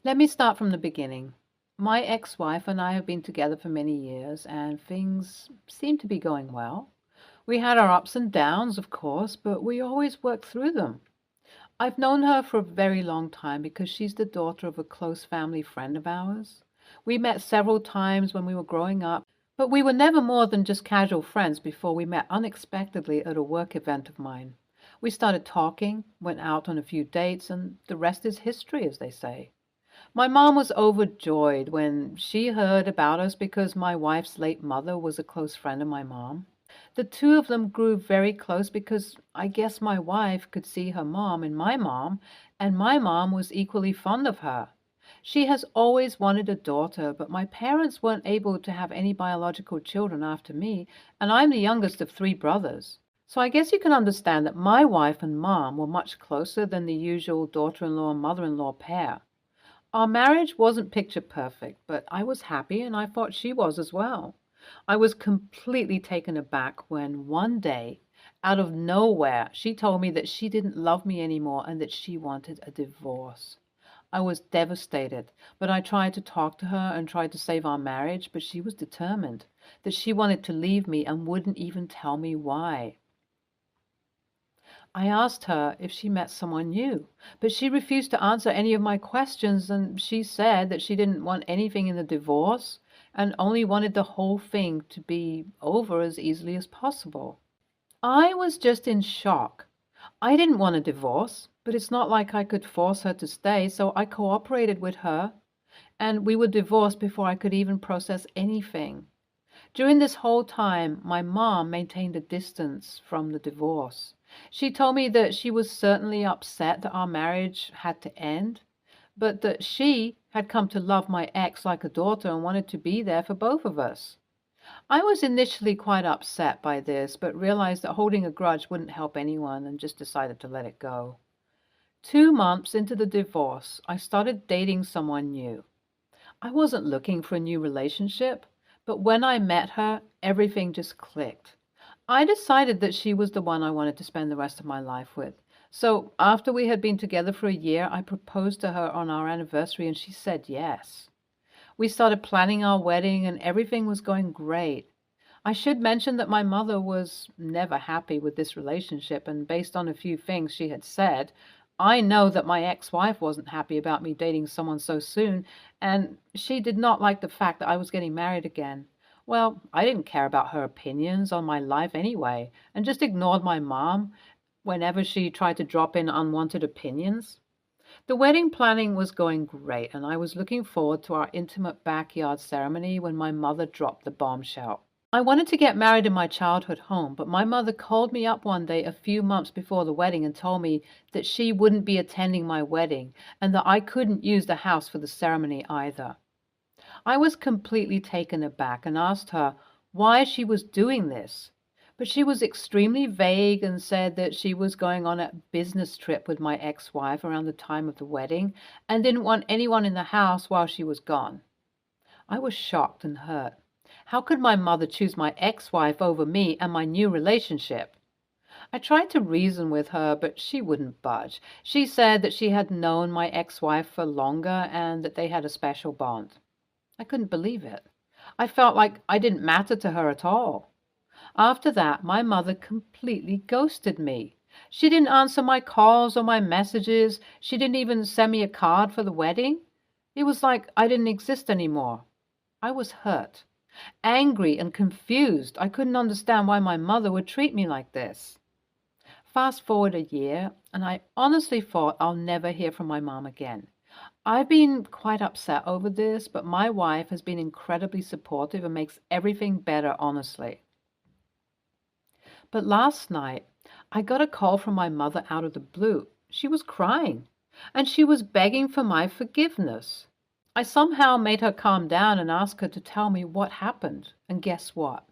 Let me start from the beginning. My ex-wife and I have been together for many years, and things seem to be going well. We had our ups and downs, of course, but we always worked through them. I've known her for a very long time because she's the daughter of a close family friend of ours. We met several times when we were growing up, but we were never more than just casual friends before we met unexpectedly at a work event of mine. We started talking, went out on a few dates, and the rest is history, as they say. My mom was overjoyed when she heard about us because my wife's late mother was a close friend of my mom. The two of them grew very close because I guess my wife could see her mom in my mom, and my mom was equally fond of her. She has always wanted a daughter, but my parents weren't able to have any biological children after me, and I'm the youngest of three brothers. So I guess you can understand that my wife and mom were much closer than the usual daughter-in-law and mother-in-law pair. Our marriage wasn't picture perfect, but I was happy and I thought she was as well. I was completely taken aback when one day, out of nowhere, she told me that she didn't love me anymore and that she wanted a divorce. I was devastated, but I tried to talk to her and tried to save our marriage, but she was determined that she wanted to leave me and wouldn't even tell me why. I asked her if she met someone new, but she refused to answer any of my questions, and she said that she didn't want anything in the divorce and only wanted the whole thing to be over as easily as possible. I was just in shock. I didn't want a divorce, but it's not like I could force her to stay, so I cooperated with her, and we were divorced before I could even process anything. During this whole time, my mom maintained a distance from the divorce. She told me that she was certainly upset that our marriage had to end, but that she had come to love my ex like a daughter and wanted to be there for both of us. I was initially quite upset by this, but realized that holding a grudge wouldn't help anyone and just decided to let it go. 2 months into the divorce, I started dating someone new. I wasn't looking for a new relationship, but when I met her, everything just clicked. I decided that she was the one I wanted to spend the rest of my life with. So after we had been together for a year, I proposed to her on our anniversary and she said yes. We started planning our wedding and everything was going great. I should mention that my mother was never happy with this relationship, and based on a few things she had said, I know that my ex-wife wasn't happy about me dating someone so soon, and she did not like the fact that I was getting married again. Well, I didn't care about her opinions on my life anyway, and just ignored my mom whenever she tried to drop in unwanted opinions. The wedding planning was going great, and I was looking forward to our intimate backyard ceremony when my mother dropped the bombshell. I wanted to get married in my childhood home, but my mother called me up one day a few months before the wedding and told me that she wouldn't be attending my wedding and that I couldn't use the house for the ceremony either. I was completely taken aback and asked her why she was doing this. But she was extremely vague and said that she was going on a business trip with my ex-wife around the time of the wedding and didn't want anyone in the house while she was gone. I was shocked and hurt. How could my mother choose my ex-wife over me and my new relationship? I tried to reason with her, but she wouldn't budge. She said that she had known my ex-wife for longer and that they had a special bond. I couldn't believe it. I felt like I didn't matter to her at all. After that, my mother completely ghosted me. She didn't answer my calls or my messages. She didn't even send me a card for the wedding. It was like I didn't exist anymore. I was hurt, angry, and confused. I couldn't understand why my mother would treat me like this. Fast forward a year, and I honestly thought I'll never hear from my mom again. I've been quite upset over this, but my wife has been incredibly supportive and makes everything better, honestly. But last night, I got a call from my mother out of the blue. She was crying, and she was begging for my forgiveness. I somehow made her calm down and asked her to tell me what happened. And guess what?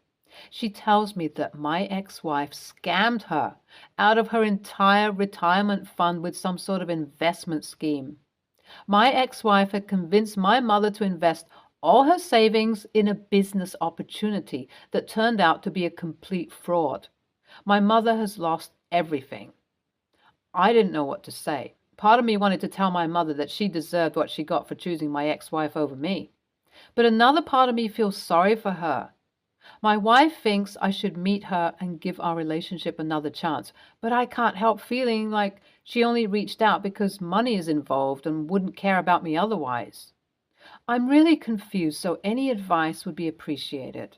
She tells me that my ex-wife scammed her out of her entire retirement fund with some sort of investment scheme. My ex-wife had convinced my mother to invest all her savings in a business opportunity that turned out to be a complete fraud. My mother has lost everything. I didn't know what to say. Part of me wanted to tell my mother that she deserved what she got for choosing my ex-wife over me. But another part of me feels sorry for her. My wife thinks I should meet her and give our relationship another chance, but I can't help feeling like she only reached out because money is involved and wouldn't care about me otherwise. I'm really confused, so any advice would be appreciated.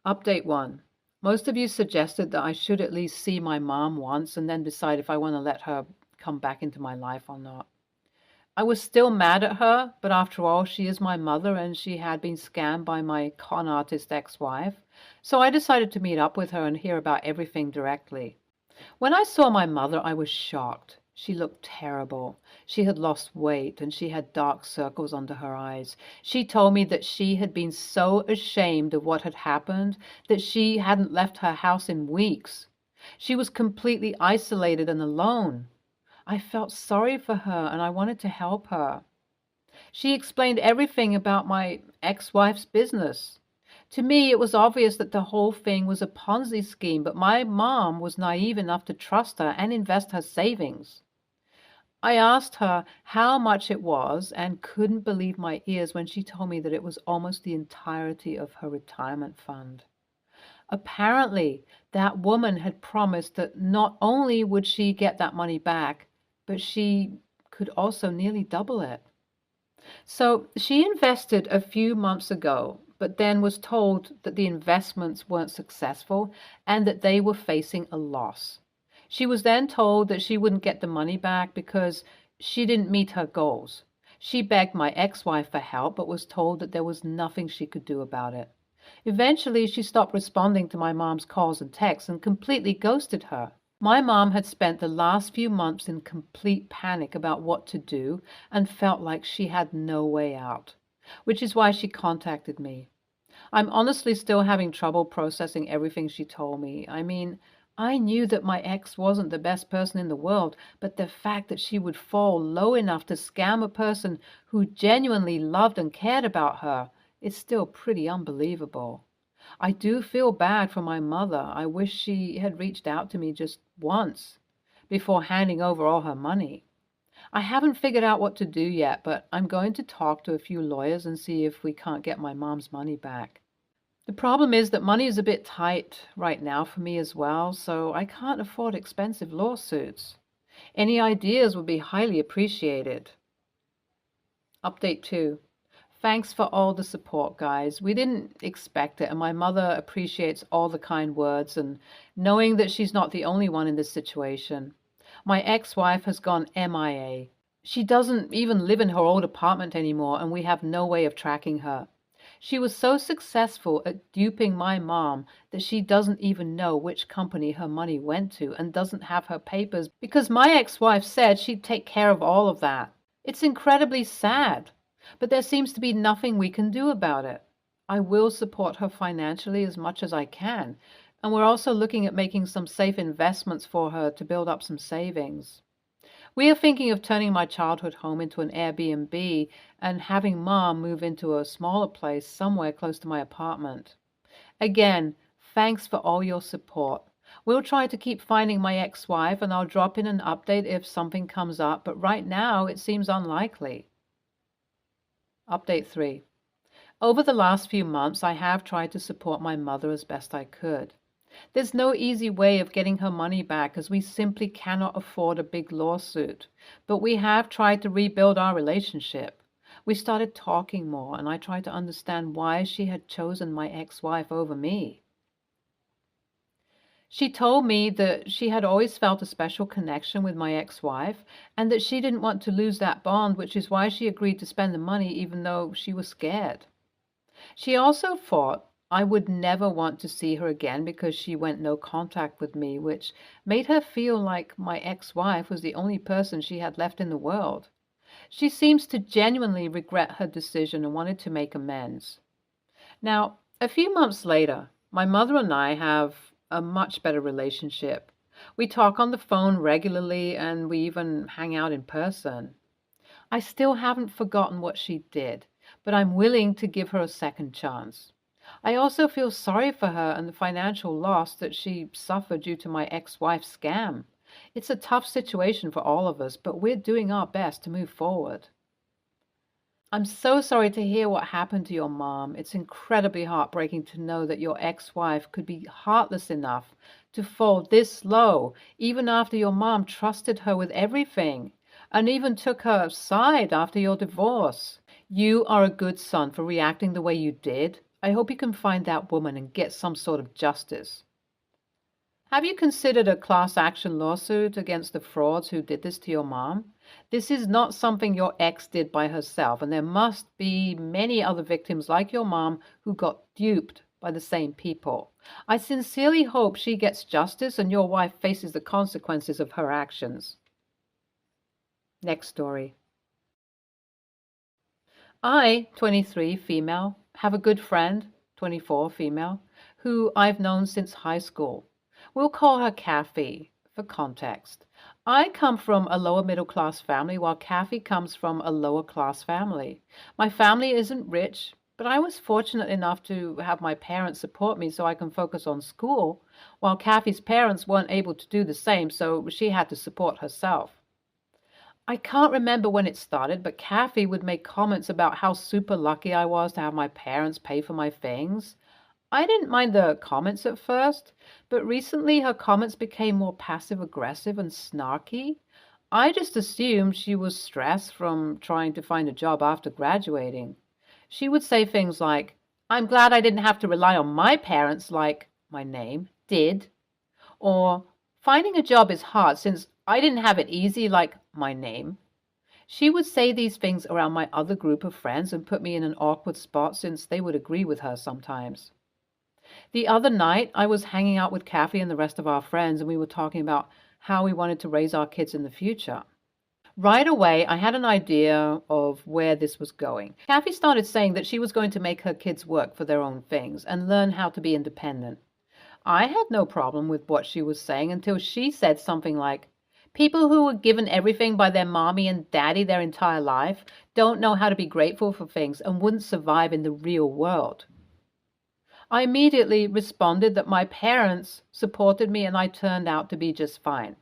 Update 1. Most of you suggested that I should at least see my mom once and then decide if I want to let her come back into my life or not. I was still mad at her, but after all, she is my mother and she had been scammed by my con artist ex-wife, so I decided to meet up with her and hear about everything directly. When I saw my mother, I was shocked. She looked terrible. She had lost weight and she had dark circles under her eyes. She told me that she had been so ashamed of what had happened that she hadn't left her house in weeks. She was completely isolated and alone. I felt sorry for her and I wanted to help her. She explained everything about my ex-wife's business. To me, it was obvious that the whole thing was a Ponzi scheme, but my mom was naive enough to trust her and invest her savings. I asked her how much it was and couldn't believe my ears when she told me that it was almost the entirety of her retirement fund. Apparently, that woman had promised that not only would she get that money back, but she could also nearly double it. So she invested a few months ago, but then was told that the investments weren't successful and that they were facing a loss. She was then told that she wouldn't get the money back because she didn't meet her goals. She begged my ex-wife for help, but was told that there was nothing she could do about it. Eventually, she stopped responding to my mom's calls and texts and completely ghosted her. My mom had spent the last few months in complete panic about what to do and felt like she had no way out, which is why she contacted me. I'm honestly still having trouble processing everything she told me. I mean, I knew that my ex wasn't the best person in the world, but the fact that she would fall low enough to scam a person who genuinely loved and cared about her is still pretty unbelievable. I do feel bad for my mother. I wish she had reached out to me just once before handing over all her money. I haven't figured out what to do yet, but I'm going to talk to a few lawyers and see if we can't get my mom's money back. The problem is that money is a bit tight right now for me as well, so I can't afford expensive lawsuits. Any ideas would be highly appreciated. Update 2. Thanks for all the support, guys. We didn't expect it, and my mother appreciates all the kind words and knowing that she's not the only one in this situation. My ex-wife has gone MIA. She doesn't even live in her old apartment anymore, and we have no way of tracking her. She was so successful at duping my mom that she doesn't even know which company her money went to and doesn't have her papers because my ex-wife said she'd take care of all of that. It's incredibly sad, but there seems to be nothing we can do about it. I will support her financially as much as I can, and we're also looking at making some safe investments for her to build up some savings. We are thinking of turning my childhood home into an Airbnb and having Mom move into a smaller place somewhere close to my apartment. Again, thanks for all your support. We'll try to keep finding my ex-wife and I'll drop in an update if something comes up, but right now it seems unlikely. Update 3. Over the last few months, I have tried to support my mother as best I could. There's no easy way of getting her money back as we simply cannot afford a big lawsuit, but we have tried to rebuild our relationship. We started talking more and I tried to understand why she had chosen my ex-wife over me. She told me that she had always felt a special connection with my ex-wife and that she didn't want to lose that bond, which is why she agreed to spend the money even though she was scared. She also thought I would never want to see her again because she went no contact with me, which made her feel like my ex-wife was the only person she had left in the world. She seems to genuinely regret her decision and wanted to make amends. Now, a few months later, my mother and I have a much better relationship. We talk on the phone regularly and we even hang out in person. I still haven't forgotten what she did, but I'm willing to give her a second chance. I also feel sorry for her and the financial loss that she suffered due to my ex-wife's scam. It's a tough situation for all of us, but we're doing our best to move forward. I'm so sorry to hear what happened to your mom. It's incredibly heartbreaking to know that your ex-wife could be heartless enough to fall this low, even after your mom trusted her with everything and even took her side after your divorce. You are a good son for reacting the way you did. I hope you can find that woman and get some sort of justice. Have you considered a class action lawsuit against the frauds who did this to your mom? This is not something your ex did by herself, and there must be many other victims like your mom who got duped by the same people. I sincerely hope she gets justice and your wife faces the consequences of her actions. Next story. I, 23, female, have a good friend, 24, female, who I've known since high school. We'll call her Kathy for context. I come from a lower middle class family while Kathy comes from a lower class family. My family isn't rich, but I was fortunate enough to have my parents support me so I can focus on school, while Kathy's parents weren't able to do the same, so she had to support herself. I can't remember when it started, but Kathy would make comments about how super lucky I was to have my parents pay for my things. I didn't mind the comments at first, but recently her comments became more passive-aggressive and snarky. I just assumed she was stressed from trying to find a job after graduating. She would say things like, "I'm glad I didn't have to rely on my parents like my name did," or "Finding a job is hard since I didn't have it easy like my name." She would say these things around my other group of friends and put me in an awkward spot since they would agree with her sometimes. The other night, I was hanging out with Kathy and the rest of our friends, and we were talking about how we wanted to raise our kids in the future. Right away, I had an idea of where this was going. Kathy started saying that she was going to make her kids work for their own things and learn how to be independent. I had no problem with what she was saying until she said something like, "People who were given everything by their mommy and daddy their entire life don't know how to be grateful for things and wouldn't survive in the real world." I immediately responded that my parents supported me and I turned out to be just fine.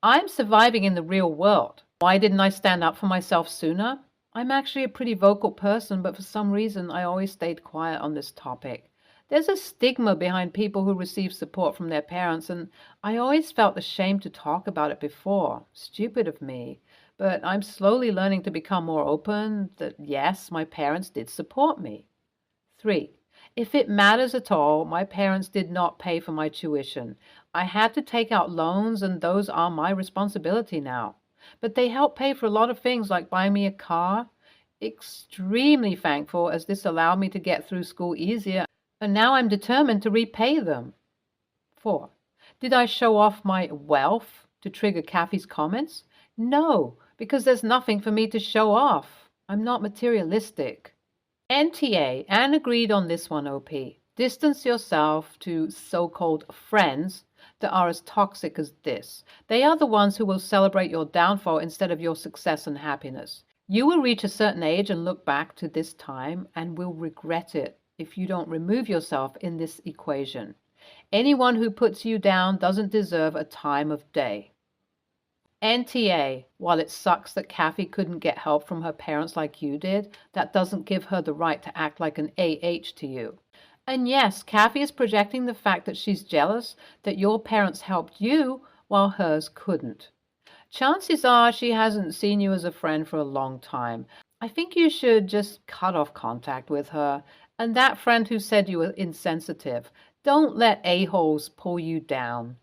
I'm surviving in the real world. Why didn't I stand up for myself sooner? I'm actually a pretty vocal person, but for some reason I always stayed quiet on this topic. There's a stigma behind people who receive support from their parents, and I always felt ashamed to talk about it before. Stupid of me. But I'm slowly learning to become more open that yes, my parents did support me. 3. If it matters at all, my parents did not pay for my tuition. I had to take out loans, and those are my responsibility now. But they helped pay for a lot of things like buying me a car. Extremely thankful as this allowed me to get through school easier, and now I'm determined to repay them. 4. Did I show off my wealth to trigger Kathy's comments? No, because there's nothing for me to show off. I'm not materialistic. NTA, and agreed on this one, OP. Distance yourself to so-called friends that are as toxic as this. They are the ones who will celebrate your downfall instead of your success and happiness. You will reach a certain age and look back to this time and will regret it if you don't remove yourself in this equation. Anyone who puts you down doesn't deserve a time of day. NTA, while it sucks that Kathy couldn't get help from her parents like you did, that doesn't give her the right to act like an AH to you. And yes, Kathy is projecting the fact that she's jealous that your parents helped you while hers couldn't. Chances are she hasn't seen you as a friend for a long time. I think you should just cut off contact with her. And that friend who said you were insensitive, don't let a-holes pull you down.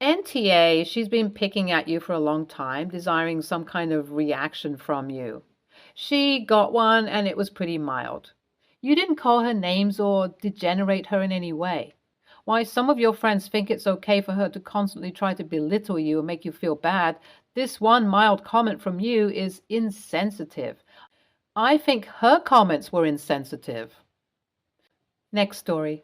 NTA, she's been picking at you for a long time, desiring some kind of reaction from you. She got one and it was pretty mild. You didn't call her names or degenerate her in any way. Why some of your friends think it's okay for her to constantly try to belittle you and make you feel bad, this one mild comment from you is insensitive. I think her comments were insensitive. Next story.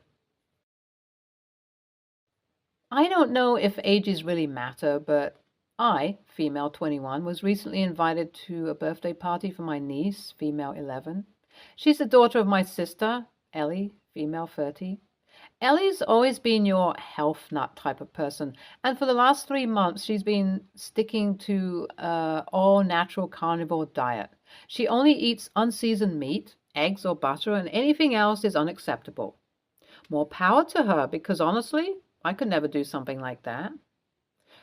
I don't know if ages really matter, but I, female 21, was recently invited to a birthday party for my niece, female 11. She's the daughter of my sister, Ellie, female 30. Ellie's always been your health nut type of person, and for the last 3 months, she's been sticking to all natural carnivore diet. She only eats unseasoned meat, eggs or butter, and anything else is unacceptable. More power to her, because honestly, I could never do something like that.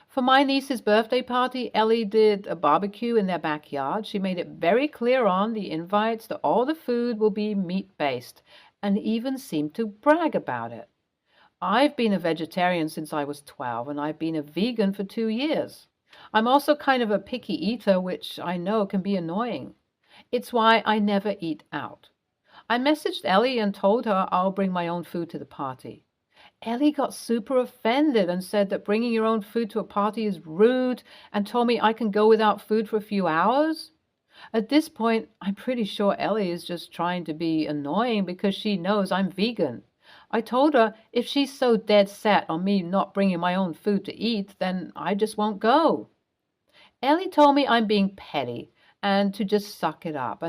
For my niece's birthday party, Ellie did a barbecue in their backyard. She made it very clear on the invites that all the food will be meat-based, and even seemed to brag about it. I've been a vegetarian since I was 12, and I've been a vegan for 2 years. I'm also kind of a picky eater, which I know can be annoying. It's why I never eat out. I messaged Ellie and told her I'll bring my own food to the party. Ellie got super offended and said that bringing your own food to a party is rude and told me I can go without food for a few hours. At this point, I'm pretty sure Ellie is just trying to be annoying because she knows I'm vegan. I told her if she's so dead set on me not bringing my own food to eat, then I just won't go. Ellie told me I'm being petty and to just suck it up,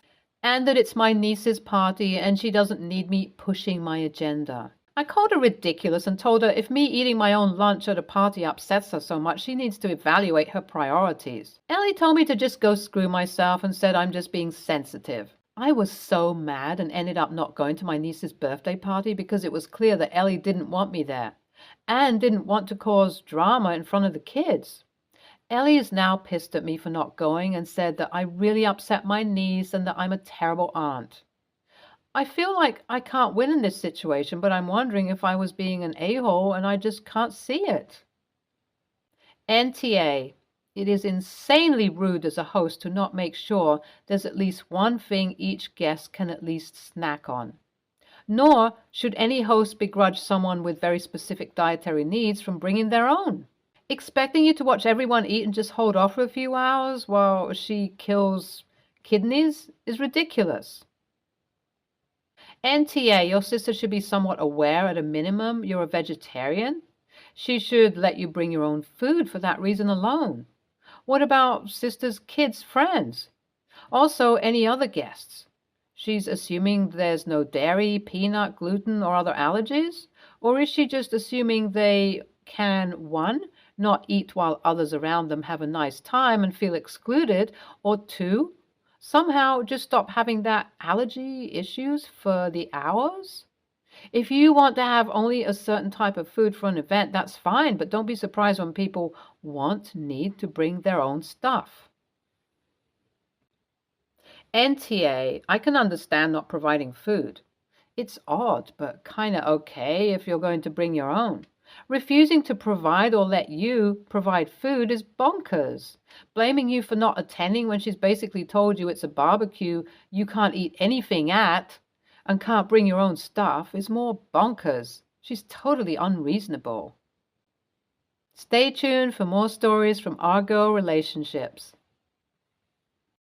and that it's my niece's party and she doesn't need me pushing my agenda. I called her ridiculous and told her if me eating my own lunch at a party upsets her so much, she needs to evaluate her priorities. Ellie told me to just go screw myself and said I'm just being sensitive. I was so mad and ended up not going to my niece's birthday party because it was clear that Ellie didn't want me there and didn't want to cause drama in front of the kids. Ellie is now pissed at me for not going and said that I really upset my niece and that I'm a terrible aunt. I feel like I can't win in this situation, but I'm wondering if I was being an a-hole and I just can't see it. NTA. It is insanely rude as a host to not make sure there's at least one thing each guest can at least snack on. Nor should any host begrudge someone with very specific dietary needs from bringing their own. Expecting you to watch everyone eat and just hold off for a few hours while she kills kidneys is ridiculous. NTA, your sister should be somewhat aware at a minimum you're a vegetarian. She should let you bring your own food for that reason alone. What about sister's kids' friends? Also, any other guests? She's assuming there's no dairy, peanut, gluten, or other allergies? Or is she just assuming they can, one, not eat while others around them have a nice time and feel excluded, or two, somehow just stop having that allergy issues for the hours? If you want to have only a certain type of food for an event, that's fine, but don't be surprised when people need to bring their own stuff. NTA, I can understand not providing food. It's odd, but kinda okay if you're going to bring your own. Refusing to provide or let you provide food is bonkers. Blaming you for not attending when she's basically told you it's a barbecue you can't eat anything at and can't bring your own stuff is more bonkers. She's totally unreasonable. Stay tuned for more stories from our girl relationships.